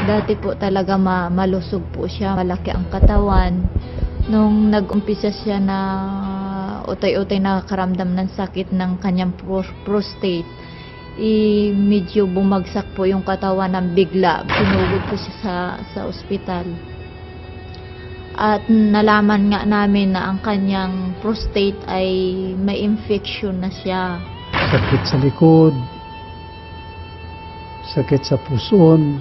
Dati po talaga malusog po siya, malaki ang katawan. Nung nag-umpisa siya na utay-utay nakakaramdam ng sakit ng kanyang prostate, medyo bumagsak po yung katawan ng bigla. Sinugod po siya sa ospital. At nalaman nga namin na ang kanyang prostate ay may infection na siya. Sakit sa likod, sakit sa puson.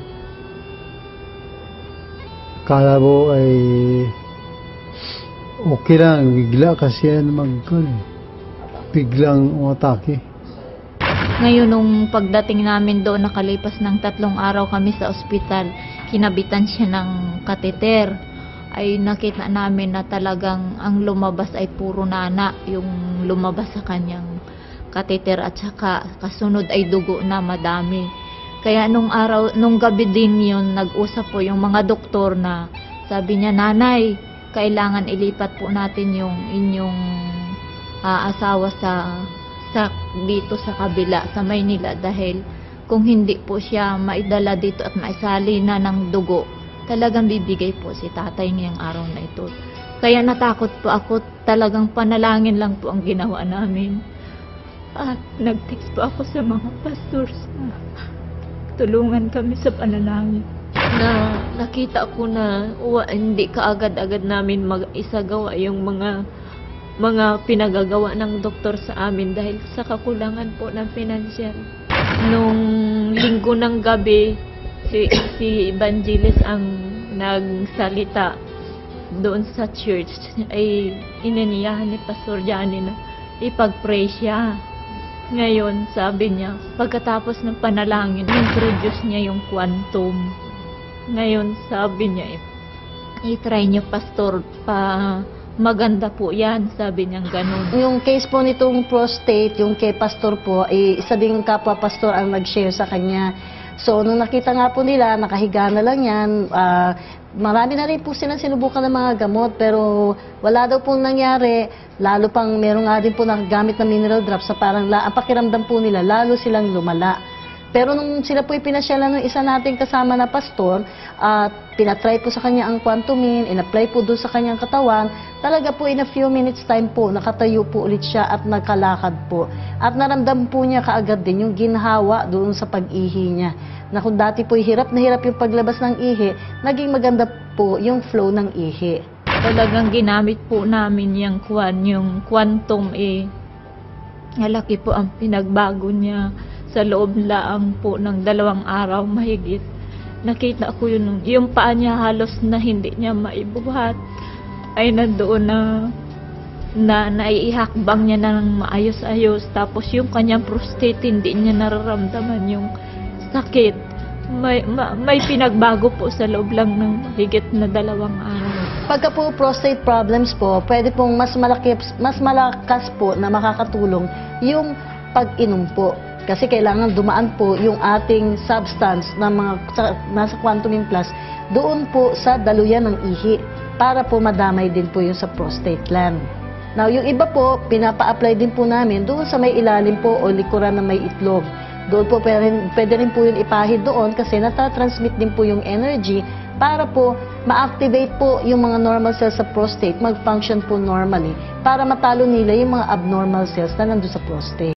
Kala mo ay okay lang, bigla kasi yan biglang umatake. Ngayon nung pagdating namin doon, nakalipas ng 3 araw kami sa ospital, kinabitan siya ng kateter. Ay nakita namin na talagang ang lumabas ay puro nana, yung lumabas sa kanyang kateter, at saka kasunod ay dugo na madami. Kaya nung gabi din yun, nag-usap po yung mga doktor na sabi niya, "Nanay, kailangan ilipat po natin yung inyong asawa sa dito sa kabila, sa Maynila, dahil kung hindi po siya maidala dito at maisali na ng dugo, talagang bibigay po si tatay ngayong araw na ito." Kaya natakot po ako, talagang panalangin lang po ang ginawa namin. At nag-text po ako sa mga pastors na tulungan kami sa panalangin. Na nakita ko na hindi kaagad-agad namin mag-isagawa yung mga pinagagawa ng doktor sa amin dahil sa kakulangan po ng financial. Nung linggo ng gabi, si Evangelist ang nagsalita doon sa church, ay inaniyahan ni Pastor Johnny na ipag-pray siya. Ngayon, sabi niya, pagkatapos ng panalangin, introduce niya yung quantum. Ngayon, sabi niya, i-try niyo, Pastor, maganda po yan, sabi niya ganun. Yung case po nitong prostate, yung kay Pastor po, isa ding kapwa Pastor ang nag-share sa kanya. So, nung nakita nga po nila, nakahiga na lang yan, marami na rin po silang sinubukan ng mga gamot, pero wala daw pong nangyari. Lalo pang meron nga din po nakagamit na mineral drops sa parang ang pakiramdam po nila, lalo silang lumala. Pero nung sila po ipinasyalan ng isa nating kasama na pastor, at pinatry po sa kanya ang quantumin, in-apply po doon sa kanyang katawan, talaga po in a few minutes time po, nakatayo po ulit siya at nagkalakad po. At naramdam po niya kaagad din yung ginhawa doon sa pag-ihi niya. Na kung dati po hirap na hirap yung paglabas ng ihi, naging maganda po yung flow ng ihi. Talagang ginamit po namin yung quantum, malaki po ang pinagbago niya sa loob laang po ng 2 araw mahigit. Nakita ko yung paa niya halos na hindi niya maibuhat, ay nandoon na naiihakbang niya ng maayos-ayos. Tapos yung kanyang prostate, hindi niya nararamdaman yung sakit. May pinagbago po sa loob lang ng higit na 2 araw. Pagka po prostate problems po, pwede pong mas malakas po na makakatulong yung pag-inom po. Kasi kailangan dumaan po yung ating substance na nasa Quantumin Plus doon po sa daluyan ng ihi para po madamay din po yung sa prostate gland. Now, yung iba po, pinapa-apply din po namin doon sa may ilalim po o likuran na may itlog. Doon po pwede rin po yung ipahid doon kasi natatransmit din po yung energy para po ma-activate po yung mga normal cells sa prostate, mag-function po normally para matalo nila yung mga abnormal cells na nandun sa prostate.